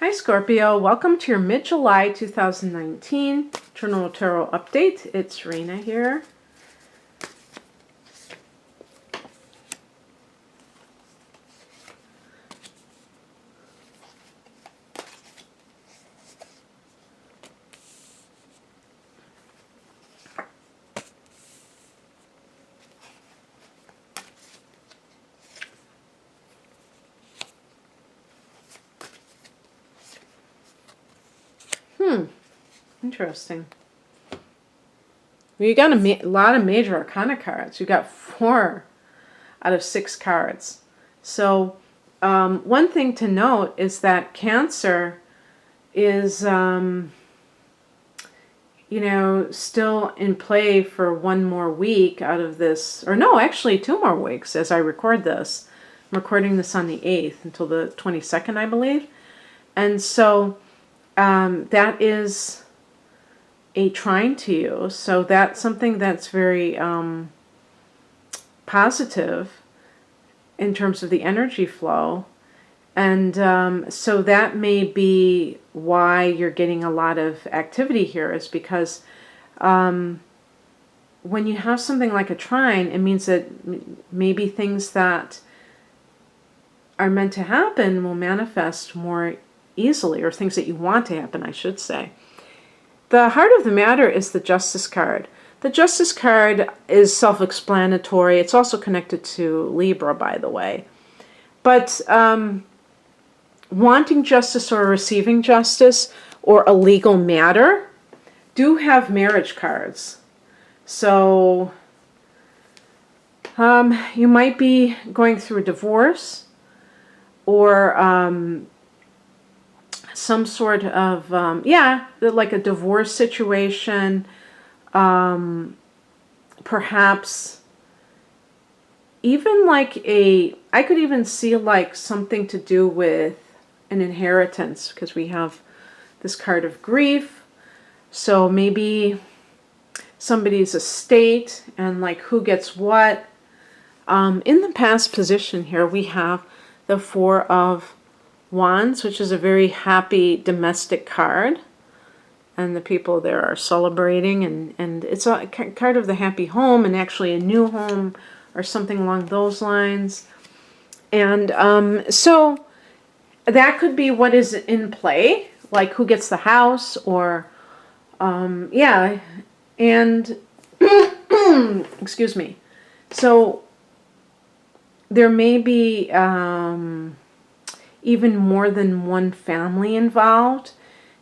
Hi Scorpio, welcome to your mid-July 2019 Journal Tarot update. It's Rena here. Interesting. Well, you got a lot of major arcana cards. You got 4 out of 6 cards. So one thing to note is that Cancer is, still in play for one more week out of this, or no, actually 2 more weeks as I record this. I'm recording this on the 8th until the 22nd, I believe. And so that is a trine to you. So that's something that's very positive in terms of the energy flow. And so that may be why you're getting a lot of activity here, is because when you have something like a trine, it means that maybe things that are meant to happen will manifest more easily, or things that you want to happen, I should say. The heart of the matter is the Justice card. The Justice card is self-explanatory. It's also connected to Libra, by the way. But wanting justice or receiving justice or a legal matter do have marriage cards. So you might be going through a divorce, or some sort of, like a divorce situation, perhaps even like I could even see like something to do with an inheritance, because we have this card of grief. So maybe somebody's estate and like who gets what. In the past position here, we have the 4 of Wands, which is a very happy domestic card, and the people there are celebrating, and it's a card of the happy home, and actually a new home or something along those lines. And so that could be what is in play, like who gets the house, or and excuse me. So there may be even more than one family involved.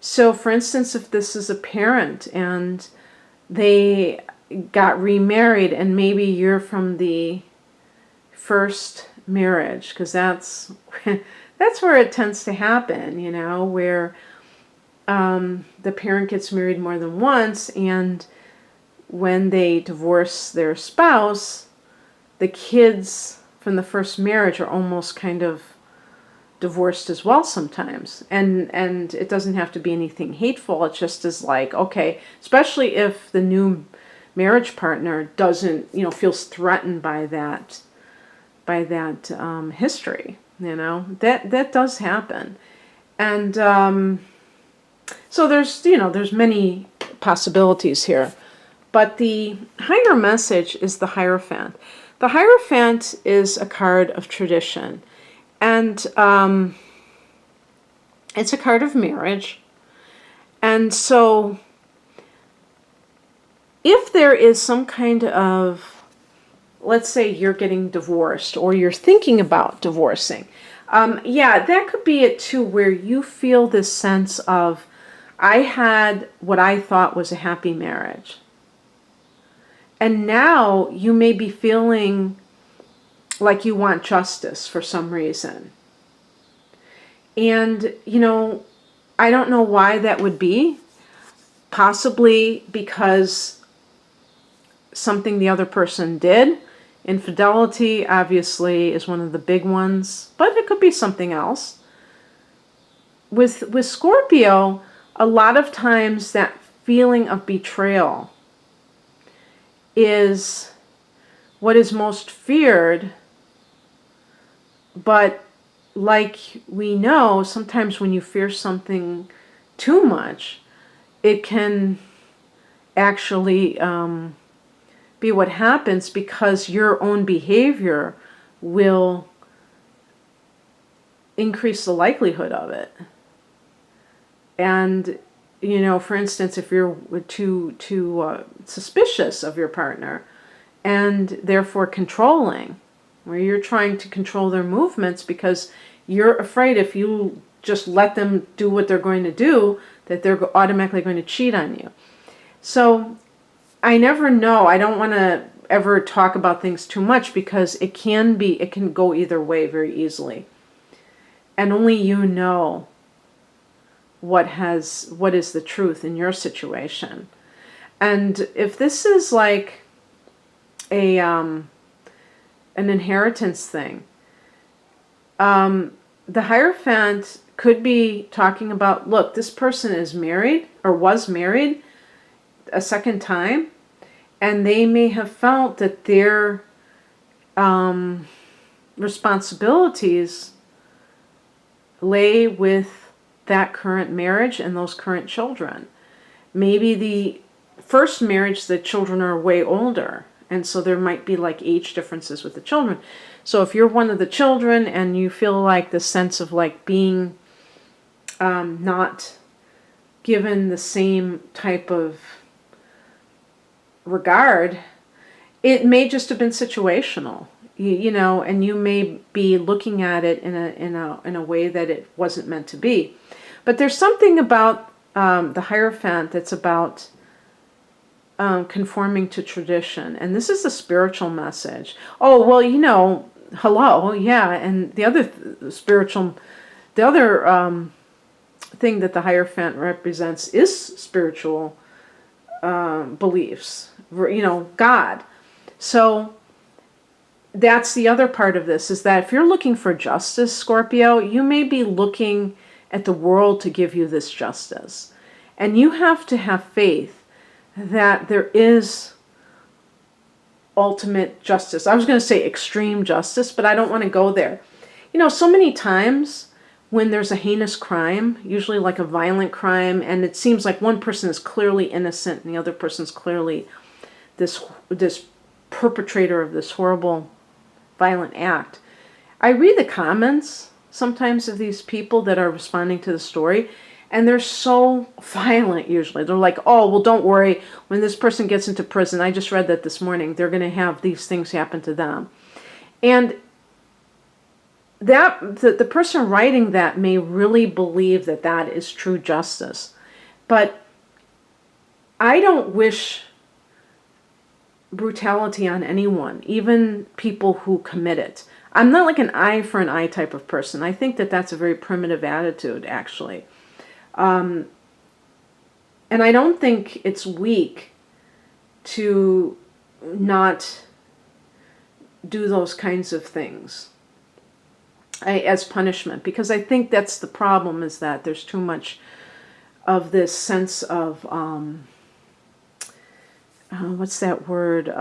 So for instance, if this is a parent and they got remarried, and maybe you're from the first marriage, because that's where it tends to happen, where the parent gets married more than once, and when they divorce their spouse, the kids from the first marriage are almost kind of divorced as well sometimes, and it doesn't have to be anything hateful. It just is like, okay, especially if the new marriage partner doesn't, feels threatened by that history, that does happen. And so there's many possibilities here, but the higher message is the Hierophant. The Hierophant is a card of tradition. And it's a card of marriage. And so if there is some kind of, let's say you're getting divorced, or you're thinking about divorcing, that could be it too, where you feel this sense of, I had what I thought was a happy marriage. And now you may be feeling like you want justice for some reason. And, I don't know why that would be. Possibly because something the other person did. Infidelity, obviously, is one of the big ones, but it could be something else. With Scorpio, a lot of times that feeling of betrayal is what is most feared, but like we know, sometimes when you fear something too much, it can actually be what happens, because your own behavior will increase the likelihood of it. And, for instance, if you're too suspicious of your partner and therefore controlling, where you're trying to control their movements because you're afraid if you just let them do what they're going to do, that they're automatically going to cheat on you. So I never know. I don't want to ever talk about things too much, because it can go either way very easily. And only you know what is the truth in your situation. And if this is like an inheritance thing, the Hierophant could be talking about, look, this person is married or was married a second time, and they may have felt that their responsibilities lay with that current marriage and those current children. Maybe the first marriage, the children are way older, and so there might be like age differences with the children. So if you're one of the children and you feel like the sense of like being not given the same type of regard, it may just have been situational, and you may be looking at it in a way that it wasn't meant to be. But there's something about the Hierophant that's about conforming to tradition, and this is a spiritual message. Oh, well, hello, yeah, and the other thing that the Hierophant represents is spiritual beliefs, God. So that's the other part of this, is that if you're looking for justice, Scorpio, you may be looking at the world to give you this justice. And you have to have faith that there is ultimate justice. I was going to say extreme justice, but I don't want to go there. So many times when there's a heinous crime, usually like a violent crime, and it seems like one person is clearly innocent and the other person's clearly this perpetrator of this horrible violent act, I read the comments sometimes of these people that are responding to the story, and they're so violent usually. They're like, oh, well, don't worry. When this person gets into prison, I just read that this morning, they're going to have these things happen to them. And that the person writing that may really believe that that is true justice. But I don't wish brutality on anyone, even people who commit it. I'm not like an eye for an eye type of person. I think that that's a very primitive attitude, actually. And I don't think it's weak to not do those kinds of things as punishment, because I think that's the problem, is that there's too much of this sense of what's that word?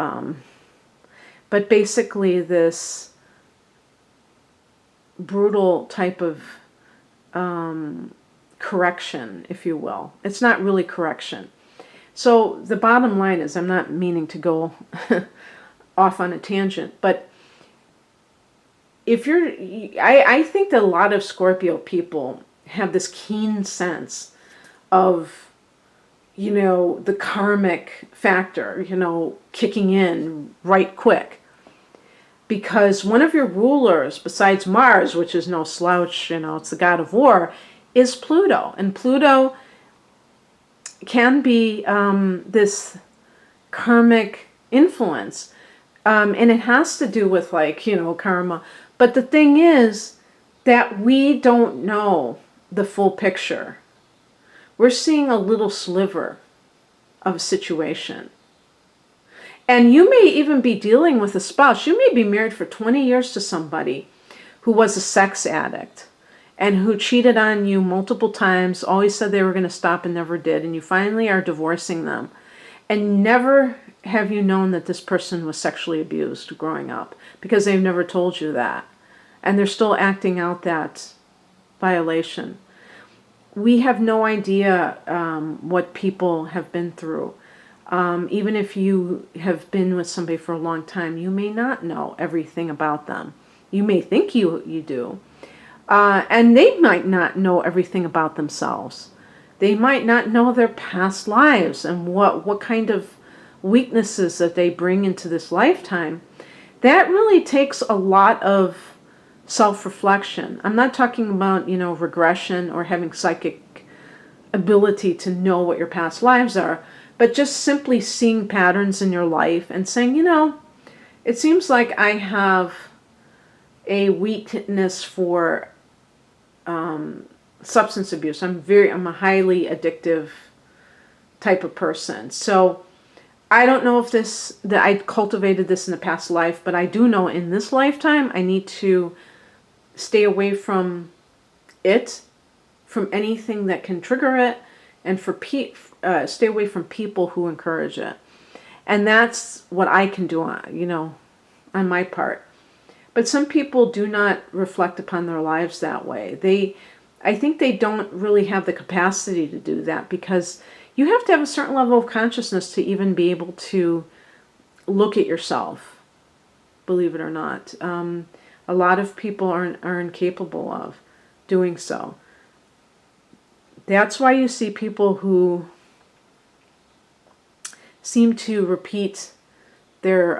But basically this brutal type of correction, if you will. It's not really correction. So the bottom line is, I'm not meaning to go off on a tangent, but I think that a lot of Scorpio people have this keen sense of, the karmic factor, kicking in right quick. Because one of your rulers, besides Mars, which is no slouch, it's the god of war, is Pluto. And Pluto can be this karmic influence. And it has to do with karma. But the thing is that we don't know the full picture. We're seeing a little sliver of a situation. And you may even be dealing with a spouse. You may be married for 20 years to somebody who was a sex addict and who cheated on you multiple times, always said they were going to stop and never did, and you finally are divorcing them. And never have you known that this person was sexually abused growing up, because they've never told you that. and they're still acting out that violation. We have no idea what people have been through. Even if you have been with somebody for a long time, you may not know everything about them. You may think you do. And they might not know everything about themselves. They might not know their past lives and what kind of weaknesses that they bring into this lifetime. That really takes a lot of self-reflection. I'm not talking about, regression or having psychic ability to know what your past lives are, but just simply seeing patterns in your life and saying, it seems like I have a weakness for substance abuse. I'm a highly addictive type of person. So I don't know if that I cultivated this in a past life, but I do know in this lifetime I need to stay away from it, from anything that can trigger it, and stay away from people who encourage it. And that's what I can do, on my part. But some people do not reflect upon their lives that way. I think they don't really have the capacity to do that, because you have to have a certain level of consciousness to even be able to look at yourself, believe it or not. A lot of people are incapable of doing so. That's why you see people who seem to repeat their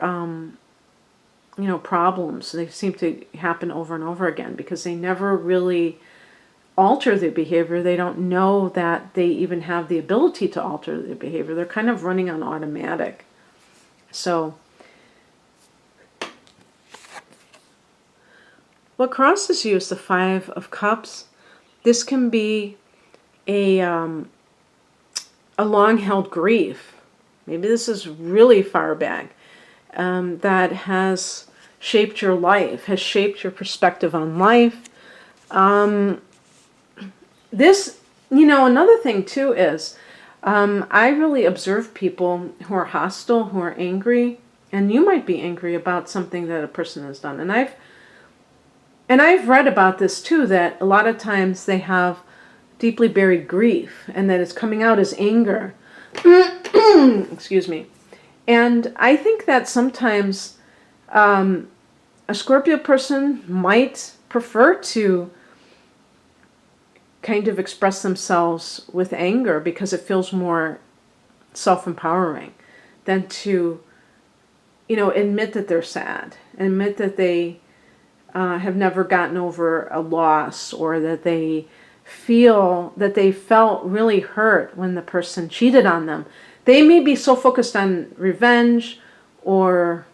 problems. They seem to happen over and over again because they never really alter their behavior. They don't know that they even have the ability to alter their behavior. They're kind of running on automatic. So what crosses you is the Five of Cups. This can be a long-held grief. Maybe this is really far back, that has shaped your life, has shaped your perspective on life. This, another thing too is, I really observe people who are hostile, who are angry, and you might be angry about something that a person has done. And I've read about this too, that a lot of times they have deeply buried grief, and that it's coming out as anger. Excuse me. And I think that sometimes a Scorpio person might prefer to kind of express themselves with anger because it feels more self-empowering than to, admit that they're sad, admit that they have never gotten over a loss, or that they feel that they felt really hurt when the person cheated on them. They may be so focused on revenge, or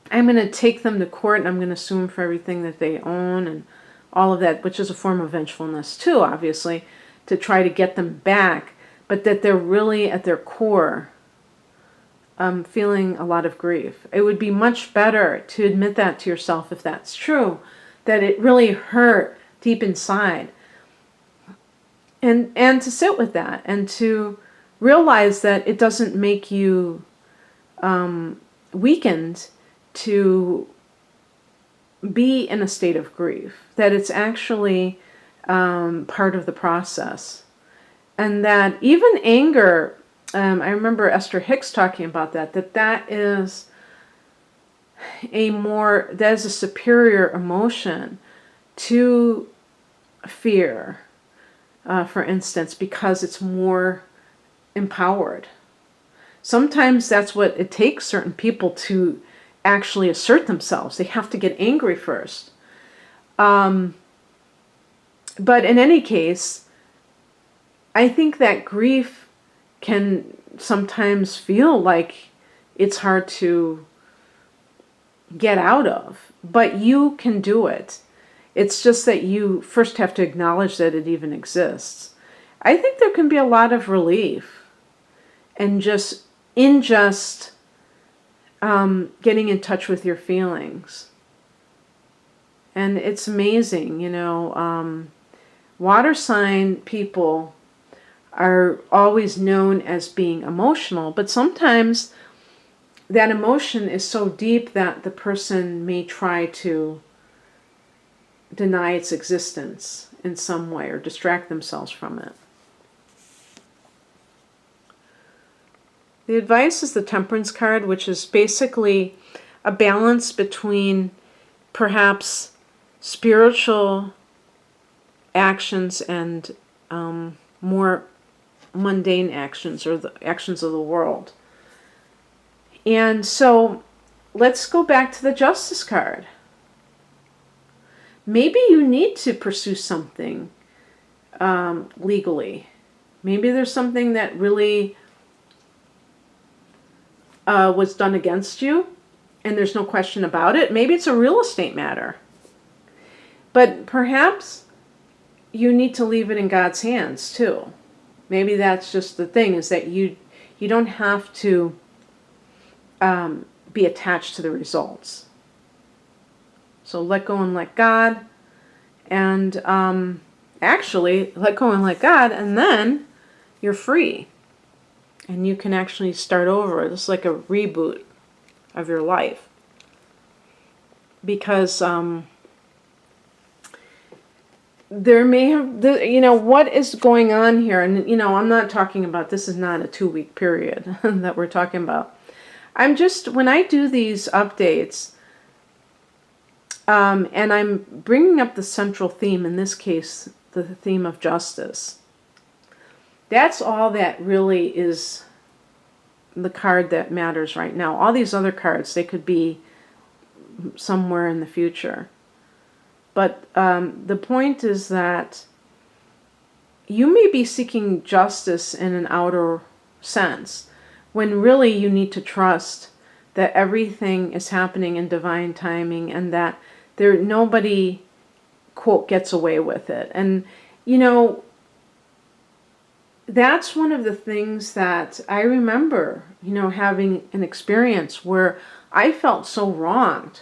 I'm going to take them to court and I'm going to sue them for everything that they own and all of that, which is a form of vengefulness too, obviously, to try to get them back, but that they're really at their core feeling a lot of grief. It would be much better to admit that to yourself, if that's true, that it really hurt deep inside, and to sit with that, and to realize that it doesn't make you weakened to be in a state of grief, that it's actually part of the process. And that even anger, I remember Esther Hicks talking about that is a superior emotion to fear, for instance, because it's more empowered. Sometimes that's what it takes certain people to actually assert themselves. They have to get angry first. But in any case, I think that grief can sometimes feel like it's hard to get out of, but you can do it. It's just that you first have to acknowledge that it even exists. I think there can be a lot of relief and getting in touch with your feelings. And it's amazing, water sign people are always known as being emotional, but sometimes that emotion is so deep that the person may try to deny its existence in some way or distract themselves from it. The advice is the Temperance card, which is basically a balance between perhaps spiritual actions and more mundane actions, or the actions of the world. And so let's go back to the Justice card. Maybe you need to pursue something legally. Maybe there's something that really was done against you, and there's no question about it. Maybe it's a real estate matter. But perhaps you need to leave it in God's hands too. Maybe that's just the thing, is that you don't have to be attached to the results. So let go and let God, and actually let go and let God, and then you're free. And you can actually start over. It's like a reboot of your life. Because there may have, what is going on here, and I'm not talking about, this is not a 2-week period that we're talking about. I'm just, when I do these updates, and I'm bringing up the central theme, in this case, the theme of justice. That's all that really is the card that matters right now. All these other cards, they could be somewhere in the future. But the point is that you may be seeking justice in an outer sense, when really you need to trust that everything is happening in divine timing, and that nobody, quote, gets away with it. And, that's one of the things that I remember, having an experience where I felt so wronged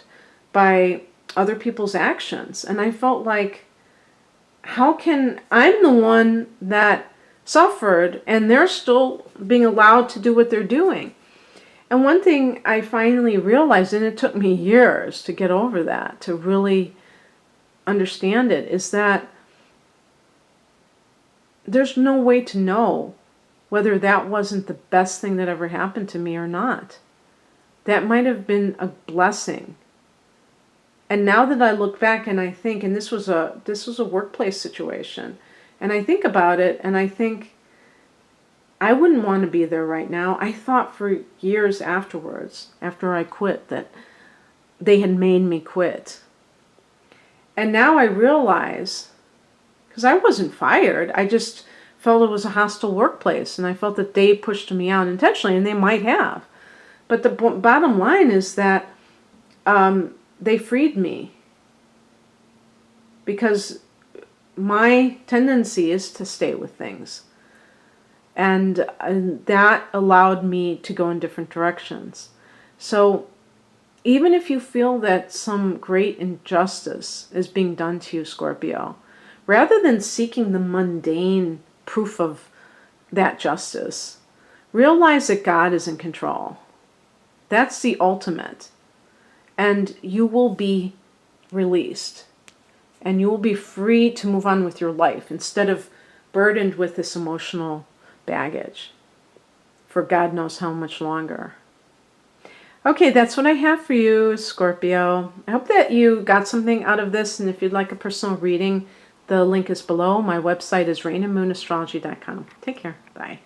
by other people's actions. And I felt like, I'm the one that suffered, and they're still being allowed to do what they're doing. And one thing I finally realized, and it took me years to get over that, to really understand it, is that there's no way to know whether that wasn't the best thing that ever happened to me or not. That might have been a blessing. And now that I look back and I think, and this was a workplace situation, and I think about it, and I think I wouldn't want to be there right now. I thought for years afterwards, after I quit, that they had made me quit. And now I realize, because I wasn't fired, I just felt it was a hostile workplace, and I felt that they pushed me out intentionally, and they might have. But the bottom line is that they freed me, because my tendency is to stay with things. And that allowed me to go in different directions. So even if you feel that some great injustice is being done to you, Scorpio, rather than seeking the mundane proof of that justice, realize that God is in control. That's the ultimate. And you will be released. And you will be free to move on with your life, instead of burdened with this emotional baggage for God knows how much longer. Okay, that's what I have for you, Scorpio. I hope that you got something out of this, and if you'd like a personal reading, the link is below. My website is rainandmoonastrology.com. Take care. Bye.